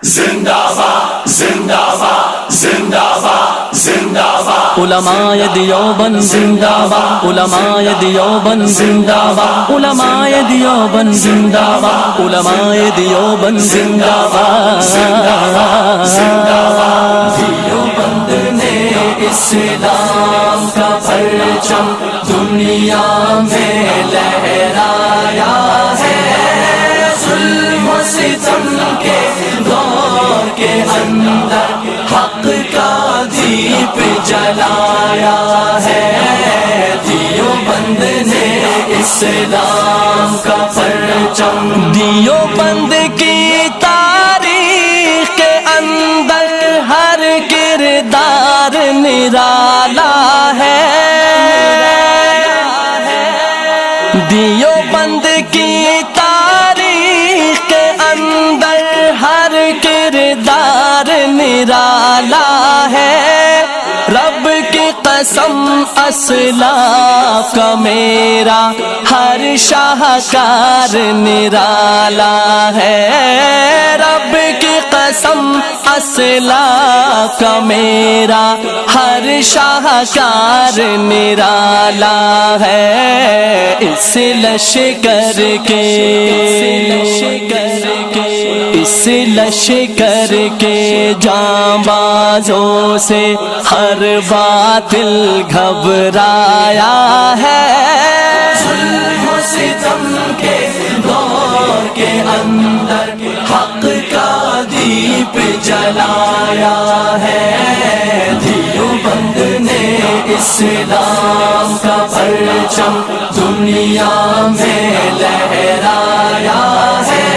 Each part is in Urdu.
زندہ باد زندہ باد زندہ باد علماء دیوبند زندہ باد علماء دیوبند زندہ باد علماء دیوبند زندہ باد علماء دیوبند زندہ باد دیوبند نے اسلام کا پرچم دنیا میں لہرایا ہے، ظلم و ستم کے دور کے اندر حق کا دیپ جلایا ہے، دیوبند نے اسلام کا پرچم۔ دیوبند کی تاریخ کے اندر ہر کردار نرالا ہے، دیوبند کی تاریخ کے اندر ہر کردار نرالا ہے، رب کی قسم اسلاف کا میرا ہر شاہکار نرالا ہے، رب کی قسم اسلاف کا میرا ہر شاہکار نرالا ہے، اس لشکر کے اس لشکر کے جانبازوں سے ہر باطل گھبرایا ہے، ظلم و ستم کے دور کے اندر حق کا دیپ جلایا ہے، دیوبند نے اسلام کا پرچم دنیا میں لہرایا ہے،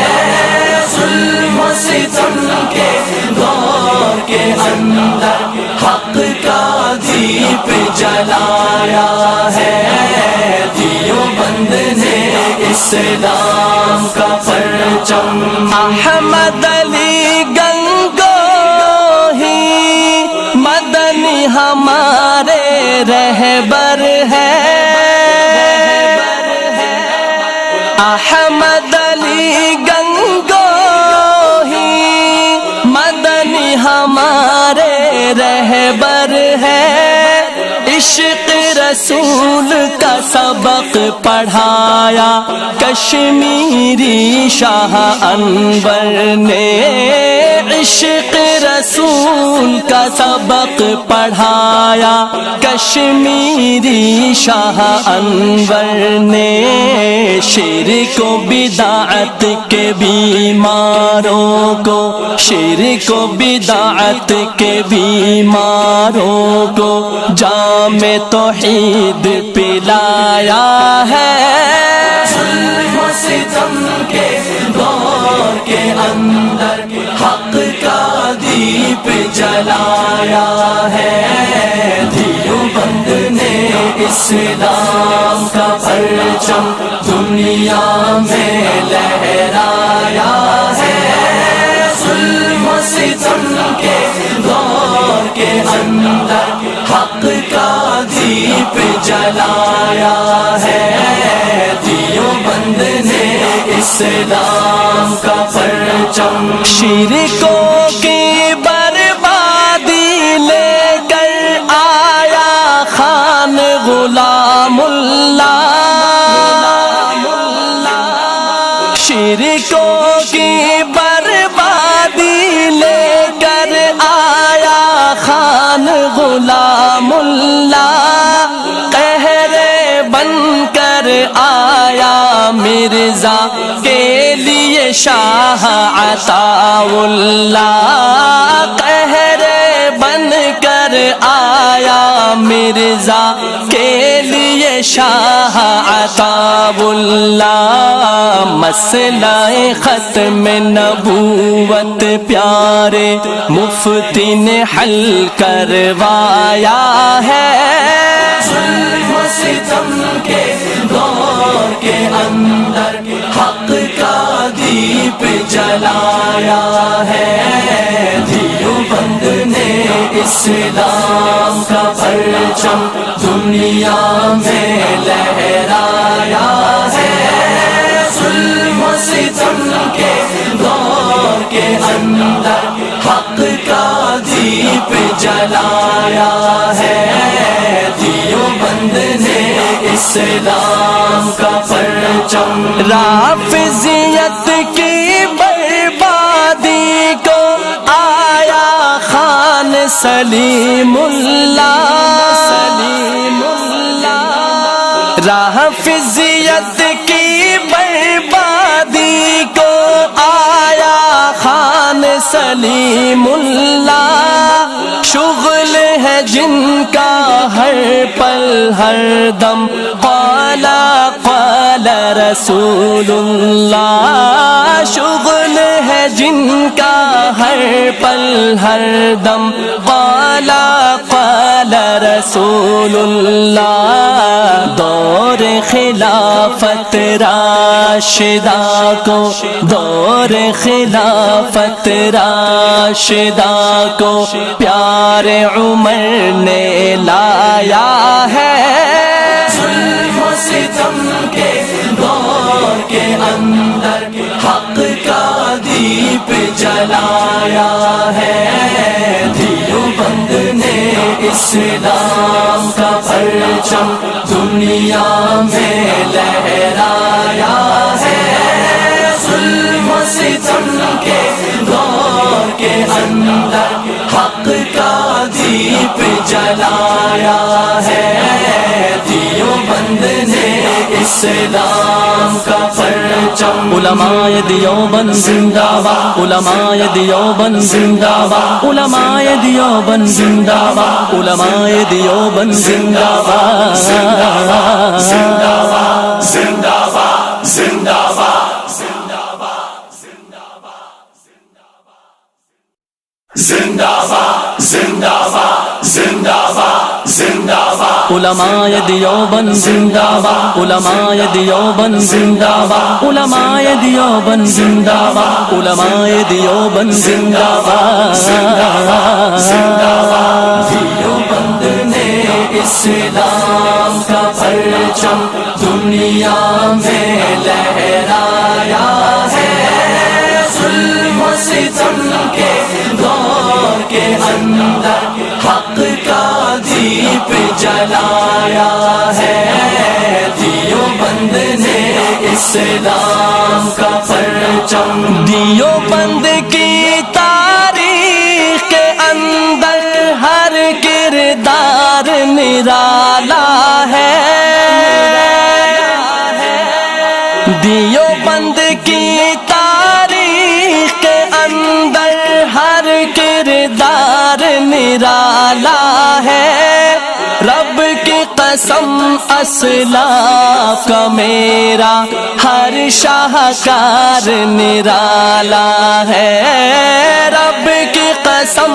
ظلم و ستم کے دور کے اندر حق کا دیپ جلایا ہے، دیوبند نے اسلام کا پرچم۔ احمد علی گنگوہی مدنی ہمارے رہبر ہے، احمد علی گنگوہی مدنی ہمارے رہبر ہے، عشق رسول کا سبق پڑھایا کشمیری شاہ انور نے، عشق رسول کا سبق پڑھایا کشمیری شاہ انور نے، شرک و بدعت کے بیماروں کو شرک و بدعت کے بیماروں کو جام توحید پلایا ہے، ظلم و ستم کے دور کے اندر حق کا دیپ جلایا ہے، دیوبند نے اسلام کا پرچم دنیا میں لہرایا ہے، ظلم و ستم کے دور کے اندر حق کا دیپ جلایا ہے، دیوبند نے اسلام کا پرچم۔ شرکوں کی بربادی لے کر آیا خان غلام اللہ، شرکوں کی بربادی لے کر آیا خان غلام اللہ، قہر بن کر آیا مرزا کے لیے شاہ عطا اللہ، قہر بن کر آیا مرزا کے لیے شاہ عطا اللہ، مسئلہ ختم نبوت پیارے مفتی نے حل کروایا ہے، ظلم و ستم کے دور کے اندر حق کا دیپ جلایا ہے، دیوبند نے اسلام کا پرچم دنیا میں لہرایا ہے، ظلم و ستم کے دور کے اندر اندر حق کا دیپ جلایا ہے، دیوبند نے اسلام کا پرچم، رافضیت کی بربادی کو آیا خان سلیم اللہ، رافضیت کی بربادی کو آیا خان سلیم اللہ، شغل ہے جن کا ہر پل ہر دم، قال قال رسول اللہ، شغل ہے جن کا ہر پل ہر دم، قال قال رسول اللہ، دور خلافت راشدہ کو، دور خلافت راشدہ کو پیارے عمر نے لایا ہے، ظلم و ستم کے دور کے اندر حق کا دیپ جلایا ہے، دیوبند نے اسلام کا پرچم دنیا میں لہرایا ہے، ظلم و ستم کے دور کے اندر حق کا دیپ جلایا ہے، دیوبند نے اسلام کا پرچم، علماء دیوبند زندہ باد، علماء دیوبند زندہ باد، علماء دیوبند زندہ باد، علماء دیوبند زندہ باد، زندہ باد، زندہ باد، زندہ باد، زندہ باد، زندہ باد، زندہ باد، زندہ باد، زندہ باد، علماء دیوبند زندہ باد، علماء دیوبند زندہ باد، علماء دیوبند زندہ باد، علماء دیوبند زندہ باد، زندہ باد، زندہ باد، دیوبند نے اسلام کا پرچم دنیا میں لہرایا ہے، ظلم و ستم کے دور کے اندر حق کا دیپ جلایا ہے، دیوبند نے اسلام کا پرچم، دیوبند کی تاریخ کے اندر ہر کردار نرالا ہے، دیوبند کی تاریخ کے اندر ہر کردار نرالا ہے، رب کی قسم اسلاف کا میرا ہر شاہکار نرالا ہے، رب کی قسم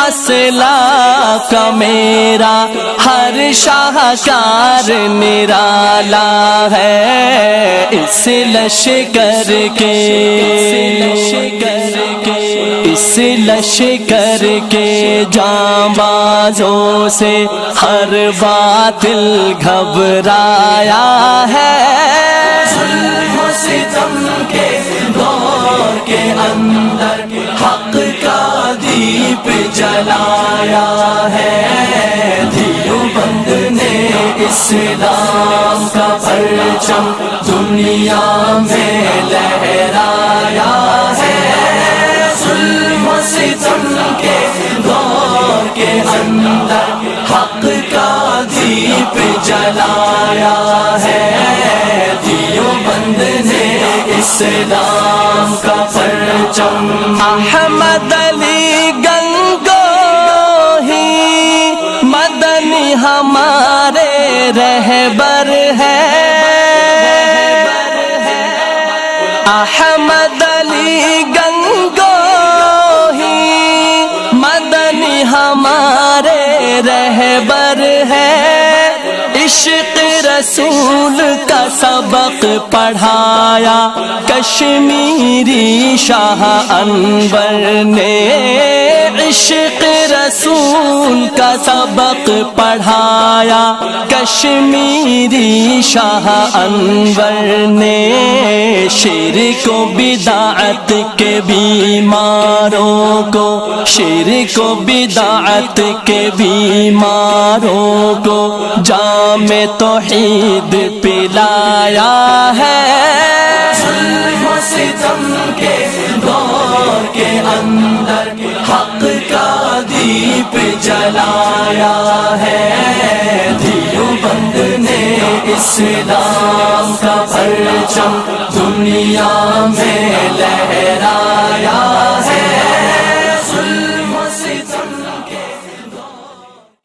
اسلاف کا میرا ہر شاہکار نرالا ہے، اس لشکر کے، اس لشکر کے جانبازوں سے ہر باطل گھبرایا ہے، ظلم و ستم کے دور کے اندر حق کا دیپ جلایا ہے، دیوبند نے اسلام کا پرچم دنیا میں لہرایا ہے، ظلم و ستم کے دور کے اندر حق کا دیپ جلایا ہے، دیوبند نے اسلام کا پرچم، احمد علی گنگوہی مدنی ہمارے رہبر ہے، احمد علی گنگوہی مدنی ہمارے رہبر ہے، عشق رسول کا سبق پڑھایا کشمیری شاہ انور نے، عشق رسول رسول کا سبق پڑھایا کشمیری شاہ انور نے، شرک و بدعت کے بیماروں کو، شرک و بدعت کے بیماروں کو جام توحید پلایا ہے۔ ظلم و ستم کے دور کے اندر حق کا دیپ جلایا ہے، دیوبند نے اسلام کا پرچم دنیا میں لہرایا